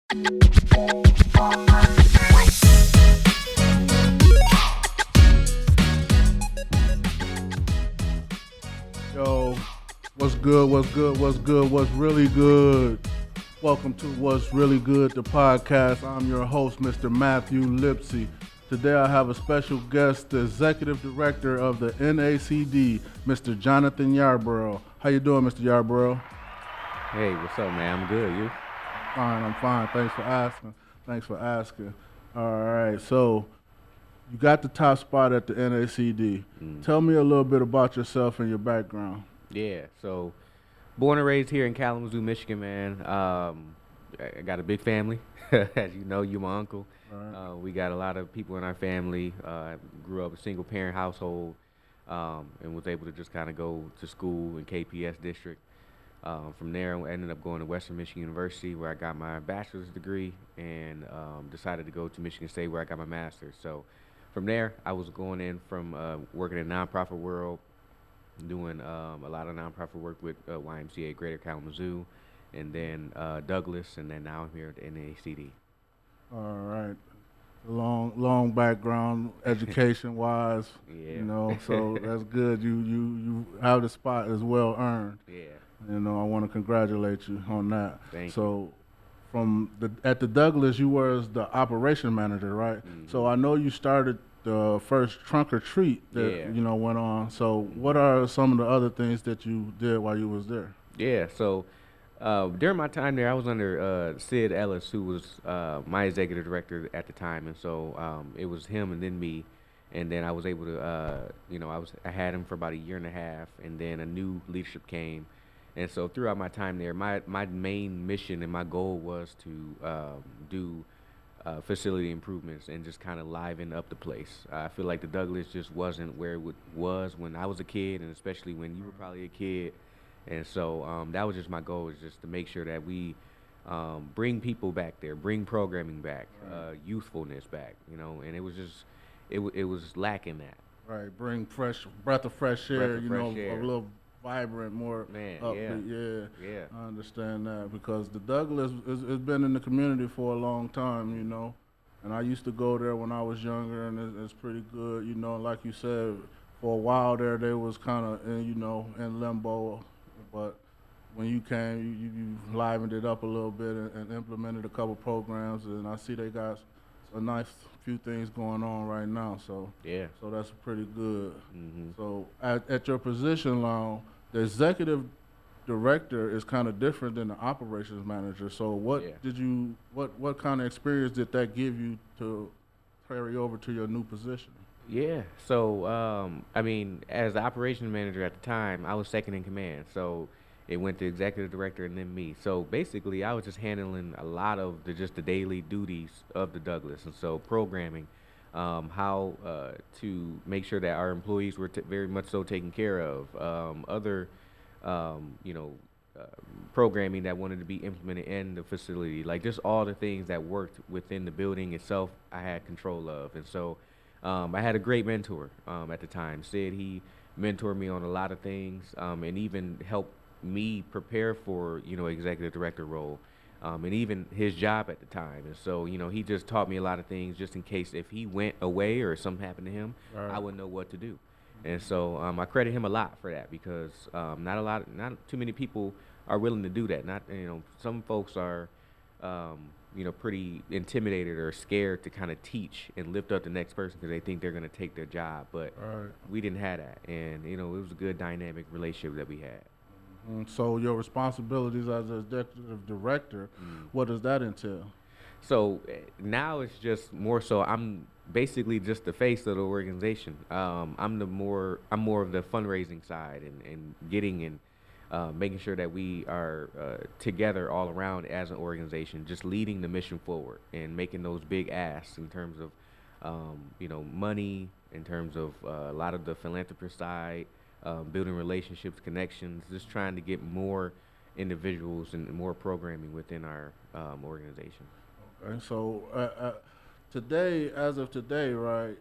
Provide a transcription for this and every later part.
Yo, what's good? What's good? What's good? What's really good? Welcome to What's Really Good, the podcast. I'm your host, Mr. Matthew Lipsey. Today I have a special guest, the Executive Director of the NACD, Mr. Jonathan Yarborough. How you doing, Mr. Yarborough? Hey, what's up, man? I'm good. You? I'm fine. Thanks for asking. All right, so you got the top spot at the NACD. Tell me a little bit about yourself and your background. Yeah. So, born and raised here in Kalamazoo, Michigan, man. I got a big family. As you know, you my uncle. Right. We got a lot of people in our family. I grew up a single parent household, and was able to just kind of go to school in KPS district. From there, I ended up going to Western Michigan University, where I got my bachelor's degree, and decided to go to Michigan State, where I got my master's. So, from there, I was going in from working in the nonprofit world, doing a lot of nonprofit work with YMCA Greater Kalamazoo, and then Douglas, and then now I'm here at the NACD. All right. Long background, education-wise, Yeah. so that's good. You have the spot as well earned. Yeah. I want to congratulate you on that. Thank So, at the Douglas, you were as the operation manager, right? So I know you started the first trunk or treat that Yeah. went on. So what are some of the other things that you did while you was there? Yeah. So during my time there, I was under Sid Ellis, who was my executive director at the time, and so it was him and then me, and then I was able to, I had him for about a year and a half, and then a new leadership came, and so throughout my time there, my main mission and my goal was to do facility improvements and just kind of liven up the place. I feel like the Douglas just wasn't where was when I was a kid, and especially when you were probably a kid. And so that was just my goal, is just to make sure that we bring people back there, bring programming back, youthfulness back, and it was just, it was lacking that. Right, bring breath of fresh air, Breath of fresh air. a little vibrant, more Man, upbeat. Yeah, Yeah. I understand that because the Douglas has been in the community for a long time, and I used to go there when I was younger, and it's pretty good, Like you said, for a while there, they was kind of in limbo, but when you came, you livened it up a little bit and implemented a couple programs, and I see they got a nice few things going on right now. So Yeah. so that's pretty good. Hmm. So at your position now, the executive director is kind of different than the operations manager. So Yeah. what kind of experience did that give you to carry over to your new position? Yeah. So, I mean, as the operations manager at the time, I was second in command. So it went to executive director and then me. So basically, I was just handling a lot of the daily duties of the Douglas, and so programming, how to make sure that our employees were very much so taken care of. Other, um, you know. Uh, Programming that wanted to be implemented in the facility, like just all the things that worked within the building itself, I had control of, and so I had a great mentor at the time. Sid, he mentored me on a lot of things, and even helped me prepare for executive director role, and even his job at the time. And so he just taught me a lot of things, just in case if he went away or something happened to him, Right. I would know what to do. And so I credit him a lot for that, because not too many people are willing to do that. Not some folks are pretty intimidated or scared to kind of teach and lift up the next person because they think they're going to take their job. But Right. we didn't have that, and it was a good dynamic relationship that we had. So your responsibilities as an executive director, what does that entail? So now it's just more so I'm basically just the face of the organization. I'm more of the fundraising side, and getting and making sure that we are together all around as an organization, just leading the mission forward and making those big asks in terms of money, in terms of a lot of the philanthropist side, building relationships, connections, just trying to get more individuals and more programming within our organization. And so today, as of today, right,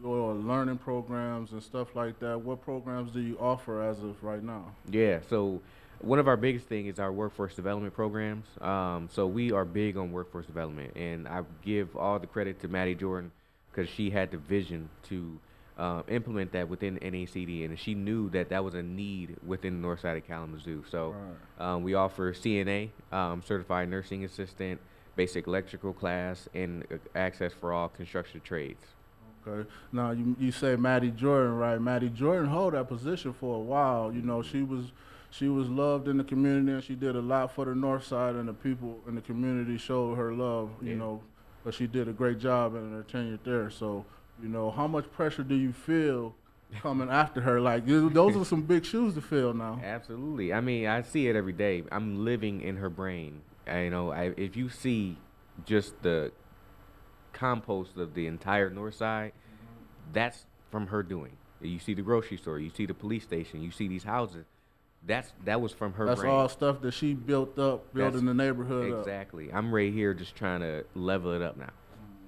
your learning programs and stuff like that, what programs do you offer as of right now? Yeah, so One of our biggest thing is our workforce development programs. So we are big on workforce development, and I give all the credit to Maddie Jordan because she had the vision to implement that within NACD, and she knew that that was a need within the north side of Kalamazoo. So Right. we offer CNA, certified nursing assistant, basic electrical class, and access for all construction trades. Okay. Now you say Maddie Jordan, right? Maddie Jordan held that position for a while. You know, Hmm. she was loved in the community, and she did a lot for the North Side, and the people in the community showed her love. You Yeah. know, but she did a great job in her tenure there. So, you know, how much pressure do you feel coming after her? Like those are some big shoes to fill now. Absolutely. I mean, I see it every day. I'm living in her brain. If you see just the compost of the entire north side, that's from her doing. You see the grocery store, you see the police station, you see these houses. That was from her That's brain. all stuff that she built up, That's building the neighborhood up. exactly. I'm right here just trying to level it up now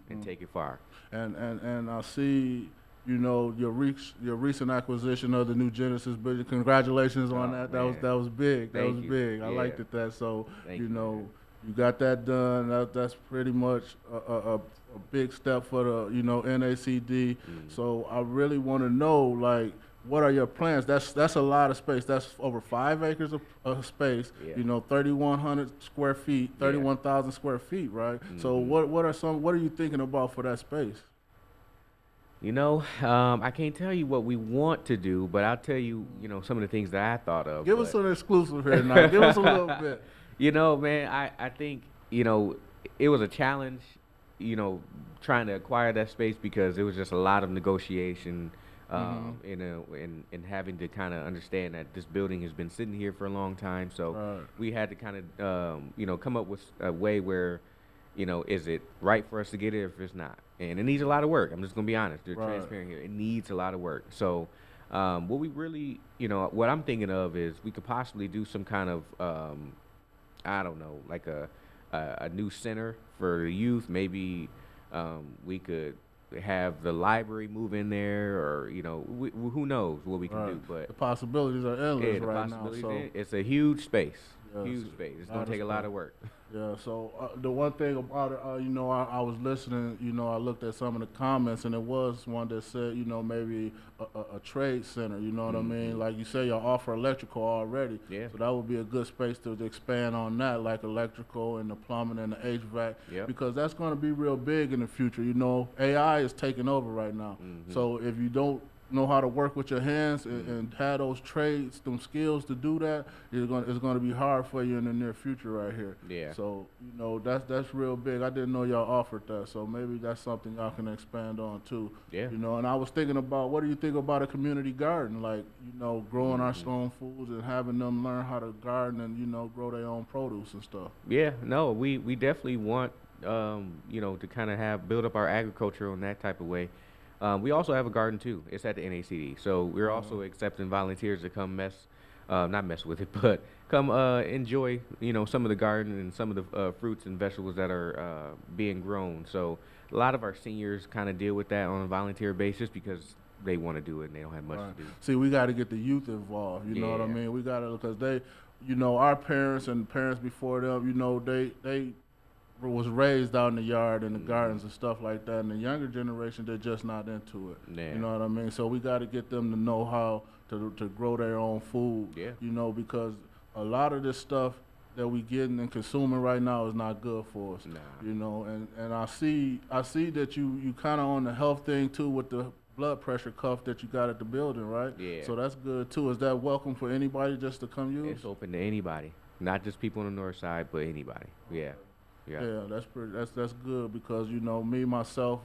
and Mm. take it far. And I see, you know, your recent acquisition of the new Genesis building. Congratulations on Oh that. man, That was big. That was thank you. big. I Yeah, liked it that. So thank you you, man. know, you got that done. That's pretty much a big step for the NACD. Mm. So I really want to know like. What are your plans? That's a lot of space. That's over 5 acres of space. Yeah, You know, 3,100 square feet, yeah. 31,000 square feet, right? So Hmm. what are you thinking about for that space? I can't tell you what we want to do, but I'll tell you, some of the things that I thought of. Give us an exclusive here now. Give us a little bit. Man, I think, it was a challenge, you know, trying to acquire that space because it was just a lot of negotiation, Hmm. and having to kind of understand that this building has been sitting here for a long time. So Right. we had to kind of, come up with a way where, is it right for us to get it if it's not? And it needs a lot of work. I'm just gonna be honest. They're Right. transparent here. It needs a lot of work. So, what we really, what I'm thinking of is we could possibly do some kind of, I don't know, like a new center for the youth. Maybe we could have the library move in there, or who knows what we can Right. do. But The possibilities are yeah, endless the right now. possibilities. So It's a huge space. yes, Huge space. It's a gonna lot of take a lot space. of work. Yeah, so the one thing about it, I was listening, I looked at some of the comments, and it was one that said, maybe a trade center, you know what I mean? Hmm. Like you say, y'all offer electrical already, Yeah. so that would be a good space to expand on that, like electrical and the plumbing and the HVAC, Yep. because that's going to be real big in the future. You know, AI is taking over right now, Hmm. so if you don't know how to work with your hands Mm. and have those trades, them skills to do that, it's going to be hard for you in the near future right here. Yeah. So that's real big. I didn't know y'all offered that, so maybe that's something y'all can expand on too. Yeah. And I was thinking about what do you think about a community garden, like growing our Hmm. own foods and having them learn how to garden and grow their own produce and stuff. Yeah. No, we definitely want to kind of have build up our agriculture in that type of way. We also have a garden too. It's at the NACD, so we're also accepting volunteers to come not mess with it, but come enjoy some of the garden and some of the fruits and vegetables that are being grown. So a lot of our seniors kind of deal with that on a volunteer basis because they want to do it and they don't have much Right. to do. See, we got to get the youth involved. You know what I Yeah. mean? We got to because they, our parents and parents before them, they was raised out in the yard and the Hmm. gardens and stuff like that. And the younger generation, they're just not into it. Yeah. You know what I mean? So we got to get them to know how to grow their own food. Yeah. Because a lot of this stuff that we getting and consuming right now is not good for us. Nah. And I see that you kind of on the health thing too with the blood pressure cuff that you got at the building, right? Yeah. So that's good too. Is that welcome for anybody just to come use? It's open to anybody, not just people on the north side, but anybody. Yeah. Yeah. Yeah, that's good because me myself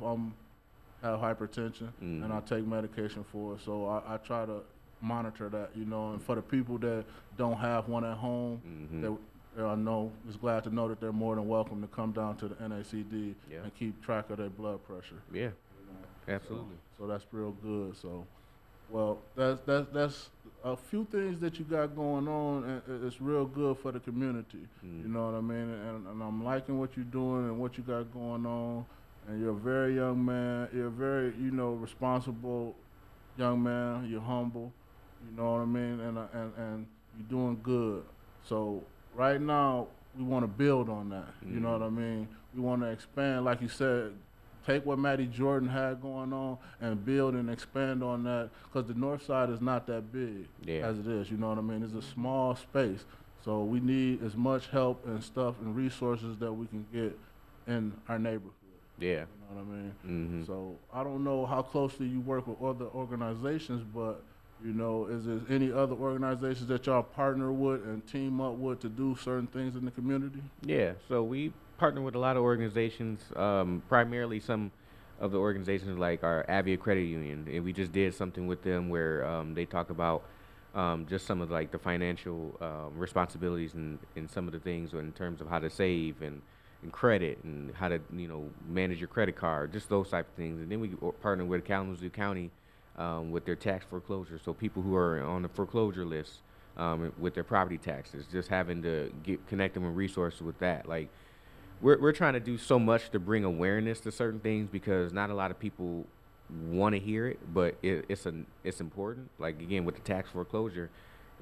have hypertension and I Hmm. take medication for it, so I try to monitor that, and for the people that don't have one at home, Hmm. that I know is glad to know that they're more than welcome to come down to the NACD Yeah. and keep track of their blood pressure. Yeah. You know. Absolutely. So that's real good. So, well, that's a few things that you got going on, and it's real good for the community. You Mm. know what I mean? And I'm liking what you're doing and what you got going on. And you're a very young man. You're a very responsible young man. You're humble. You know what I mean? And you're doing good. So right now we want to build on that. You know what I mean? We want to expand, like you said, take what Matty Jordan had going on and build and expand on that. Because the North Side is not that big Yeah. as it is. You know what I mean? It's a small space. So we need as much help and stuff and resources that we can get in our neighborhood. Yeah. You know what I mean? So I don't know how closely you work with other organizations, but you know, is there any other organizations that y'all partner with and team up with to do certain things in the community? Yeah. So we partner with a lot of organizations, primarily some of the organizations like our Avia Credit Union, and we just did something with them where they talk about just some of like the financial responsibilities and some of the things in terms of how to save and credit and how to manage your credit card, just those type of things. And then we partner with Kalamazoo County with their tax foreclosure. So people who are on the foreclosure list with their property taxes, just having to connect them with resources with that. Like we're trying to do so much to bring awareness to certain things because not a lot of people want to hear it, but it's important. Like again with the tax foreclosure,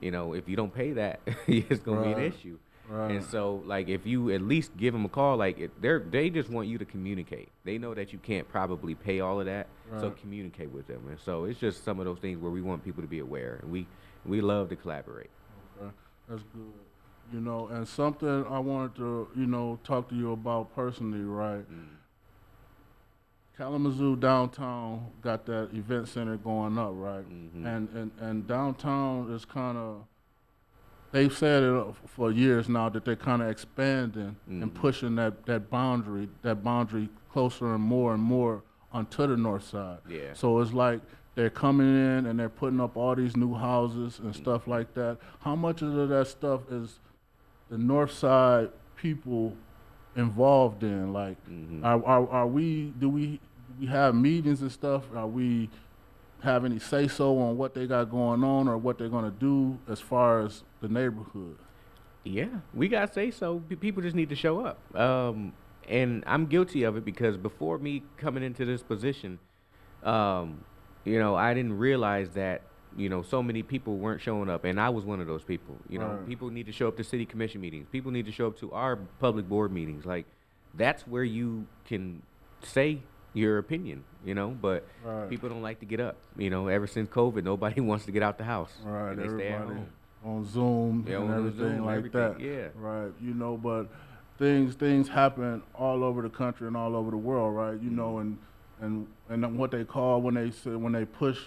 if you don't pay that, it's gonna be an issue. Right. And so, like, if you at least give them a call, like, they just want you to communicate. They know that you can't probably pay all of that, so communicate with them. And so, it's just some of those things where we want people to be aware, and we love to collaborate. Okay, that's good. And something I wanted to, talk to you about personally, right? Kalamazoo downtown got that event center going up, right? And downtown is kind of. They've said it for years now that they're kind of expanding and pushing that boundary closer and more onto the north side. Yeah. So it's like they're coming in and they're putting up all these new houses and stuff like that. How much of that stuff is the north side people involved in? Like, do we have meetings and stuff? Are we have any say-so on what they got going on or what they're going to do as far as the neighborhood? Yeah, we got say-so. People just need to show up. And I'm guilty of it because before me coming into this position, I didn't realize that, so many people weren't showing up. And I was one of those people. People need to show up to city commission meetings. People need to show up to our public board meetings. Like, that's where you can say your opinion, but people don't like to get up. Ever since COVID, nobody wants to get out the house. Right, and they everybody stay at home. on Zoom and everything like that. Yeah. Right, but things happen all over the country and all over the world, right? And what they call when they push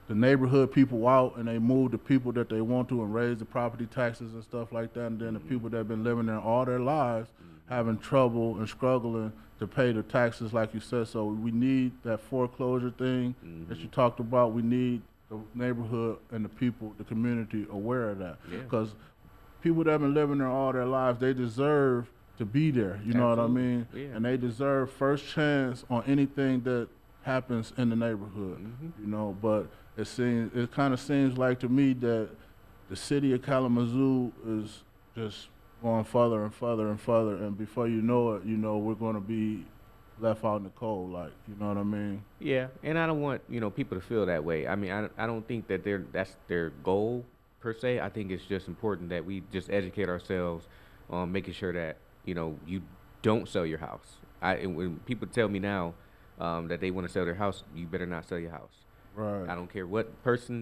the neighborhood people out and they move the people that they want to and raise the property taxes and stuff like that, and then the people that have been living there all their lives having trouble and struggling to pay the taxes, like you said. So we need that foreclosure thing that you talked about. We need the neighborhood and the people, the community aware of that. Because people that have been living there all their lives, they deserve to be there. You know what I mean? Yeah. And they deserve first chance on anything that happens in the neighborhood. But it kind of seems like to me that the city of Kalamazoo is just going further and further and further, and before you know it, we're going to be left out in the cold, like, you know what I mean? Yeah, and I don't want, people to feel that way. I mean, I don't think that that's their goal, per se. I think it's just important that we just educate ourselves on making sure that, you don't sell your house. When people tell me now that they want to sell their house, you better not sell your house. Right. I don't care what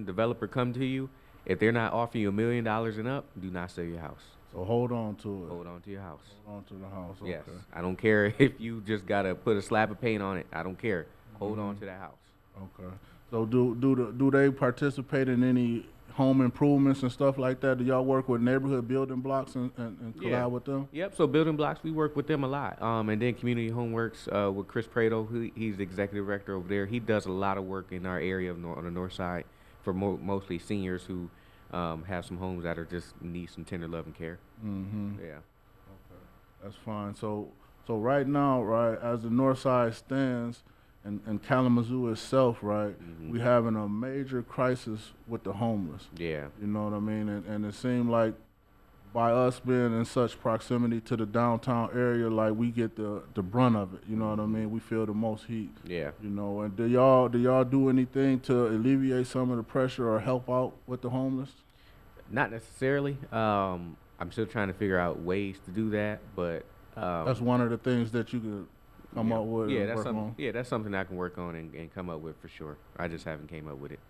developer come to you. If they're not offering you $1 million and up, do not sell your house. So hold on to it. Hold on to your house. Hold on to the house. Okay. Yes. I don't care if you just gotta put a slab of paint on it. I don't care. Hold on to that house. Okay. So do they participate in any home improvements and stuff like that? Do y'all work with neighborhood building blocks and collab with them? Yep. So building blocks, we work with them a lot. And then Community Homeworks with Chris Prado, he's the executive director over there. He does a lot of work in our area on the north side for mostly seniors who have some homes that are just need some tender love and care. Yeah. Okay, that's fine. So right now, right, as the north side stands, and Kalamazoo itself, right, we having a major crisis with the homeless. Yeah. You know what I mean? And it seemed like by us being in such proximity to the downtown area, like we get the brunt of it. You know what I mean? We feel the most heat. Yeah. And do y'all do anything to alleviate some of the pressure or help out with the homeless? Not necessarily. I'm still trying to figure out ways to do that, but That's one of the things that you could come yeah, up with yeah, and work on. that's something I can work on and come up with for sure. I just haven't came up with it.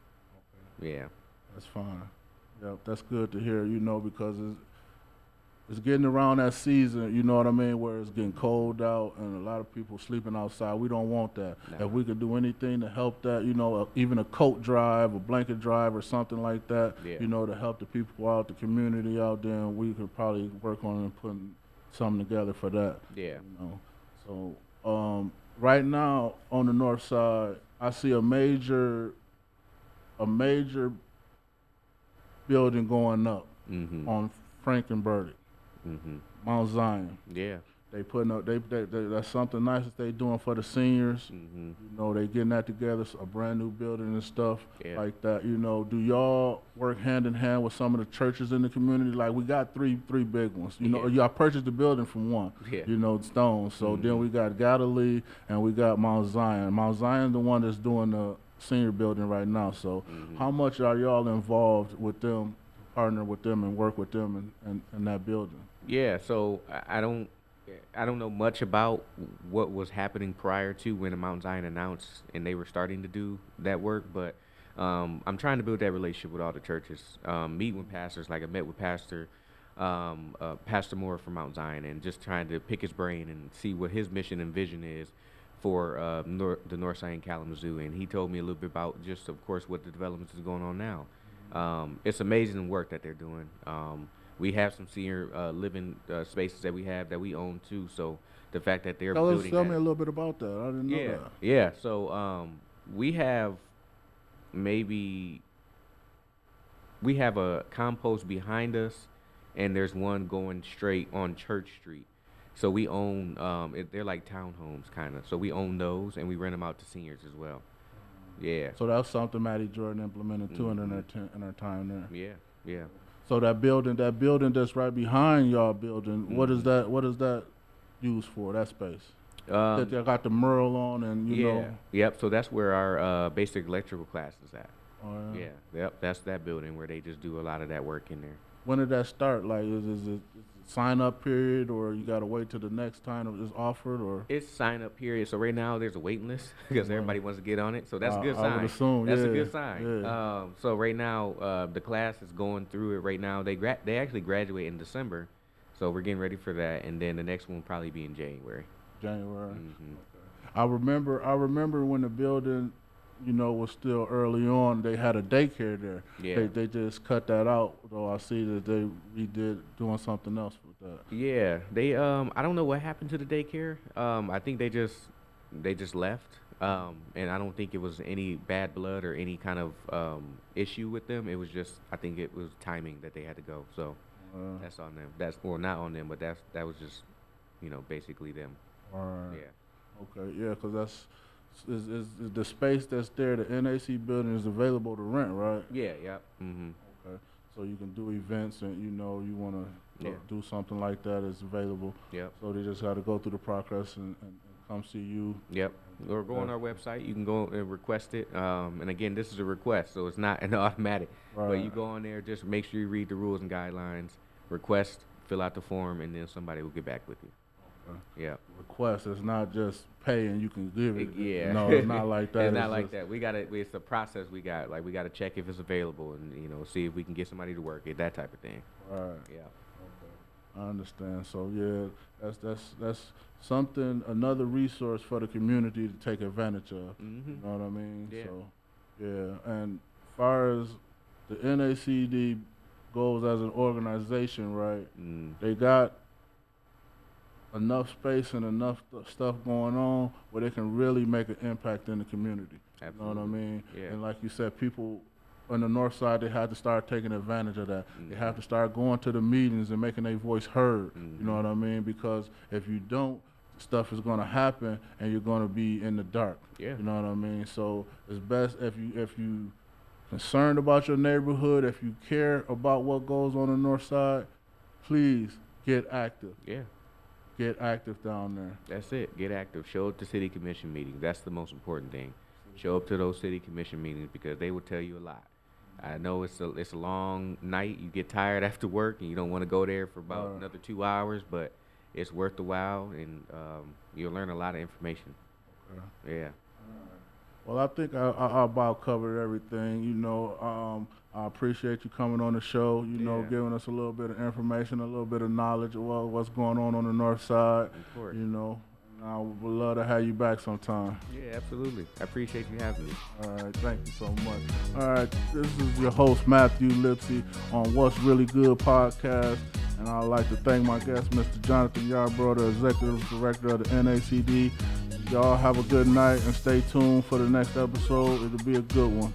Yeah. That's fine. Yep, that's good to hear, because it's getting around that season, you know what I mean, where it's getting cold out and a lot of people sleeping outside. We don't want that. Nah. If we could do anything to help that, even a coat drive, a blanket drive or something like that, Yeah. to help the people out, the community out there, and we could probably work on and putting something together for that. Yeah. So, right now on the north side, I see a major building going up Mhm. on Frankenberg, Mhm. Mount Zion. Yeah. They putting up. That's something nice that they doing for the seniors. Mhm. They getting that together, a brand new building and stuff Yeah. like that. Do y'all work hand in hand with some of the churches in the community? Like we got three big ones. Yeah. Y'all purchased the building from one. Yeah. Stone. So then Mhm. we got Galilee and we got Mount Zion. Mount Zion, the one that's doing the senior building right now. So Mhm. how much are y'all involved with them, partner with them, and work with them in that building? Yeah, so I don't know much about what was happening prior to when the Mount Zion announced and they were starting to do that work, but I'm trying to build that relationship with all the churches. Meet with pastors, like I met with Pastor Moore from Mount Zion, and just trying to pick his brain and see what his mission and vision is for the North Side in Kalamazoo. And he told me a little bit about just, of course, what the developments is going on now. It's amazing work that they're doing. We have some senior living spaces that we own too. So the fact that they're building Tell that, me a little bit about that. I didn't know yeah, that. yeah. So we have maybe we have a compost behind us, and there's one going straight on Church Street. So we own they're like townhomes kind of. So we own those and we rent them out to seniors as well. Yeah. So that's something Maddie Jordan implemented too in Mhm. her time there. Yeah. Yeah. So that building that's right behind y'all building, Mhm. what is that used for? That space that Um. they got the mural on, and Yeah. Yep. So that's where our basic electrical class is at. uh, Yeah. Yep. That's that building where they just do a lot of that work in there. when did that start? Like, is it sign up period, or you got to wait till the next time it's offered, or It's sign up period. So right now there's a waiting list because Right. everybody wants to get on it. So that's a good I would sign. assume, That's a yeah, good sign. yeah. So right now the class is going through it right now. They actually graduate in December, so we're getting ready for that. And then the next one will probably be in January. January. Hmm. I remember when the building, was still early on. They had a daycare there. Yeah. They just cut that out. Though I see that they redid doing something else with that. Yeah, they I don't know what happened to the daycare. I think they just left. And I don't think it was any bad blood or any kind of issue with them. It was just I think it was timing that they had to go. So Uh, that's on them. That's well not on them, but that was just basically them. all right. Yeah. Okay. Yeah, because that's is the space that's there. The NAC building is available to rent, right? Yeah. Yep. Mhm. Okay. So you can do events, and you want to Yeah. do something like that. It's available. Yep. So they just got to go through the process and come see you. Yep. Or go on our website. You can go and request it. And again, this is a request, so it's not an automatic. But you Right. go on there, just make sure you read the rules and guidelines, request, fill out the form, and then somebody will get back with you. Okay. Yeah. Request. It's not just pay and you can give it. Yeah. No, it's not like that. It's not like just, that. It's a process we got. Like we got to check if it's available and see if we can get somebody to work it, that type of thing. Right. Yeah. Okay. I understand. So yeah, that's something, another resource for the community to take advantage of. Mhm. You know what I mean? Yeah. So yeah. And far as the NACD goes as an organization, right? Mm. They got enough space and enough stuff going on where they can really make an impact in the community. Absolutely. You know what I mean? Yeah. And like you said, people on the north side, they have to start taking advantage of that. They have to start going to the meetings and making their voice heard. You know what I mean? Because if you don't, stuff is going to happen and you're going to be in the dark. Yeah. You know what I mean? So it's best if you concerned about your neighborhood, if you care about what goes on the north side, please get active. Yeah. Get active down there. That's it. Get active. Show up to city commission meetings. That's the most important thing. Show up to those city commission meetings because they will tell you a lot. I know it's a long night. You get tired after work, and you don't want to go there for about Right. another 2 hours, but it's worth the while, and you'll learn a lot of information. Okay. Yeah. Well, I think I about covered everything. I appreciate you coming on the show. Yeah. Giving us a little bit of information, a little bit of knowledge of what's going on the north side. Of course. And I would love to have you back sometime. Yeah, absolutely. I appreciate you having me. All right, thank you so much. All right, this is your host Matthew Lipsey on What's Really Good podcast, and I'd like to thank my guest, Mr. Jonathan Yarbrough, the executive director of the NACD. Y'all have a good night and stay tuned for the next episode. It'll be a good one.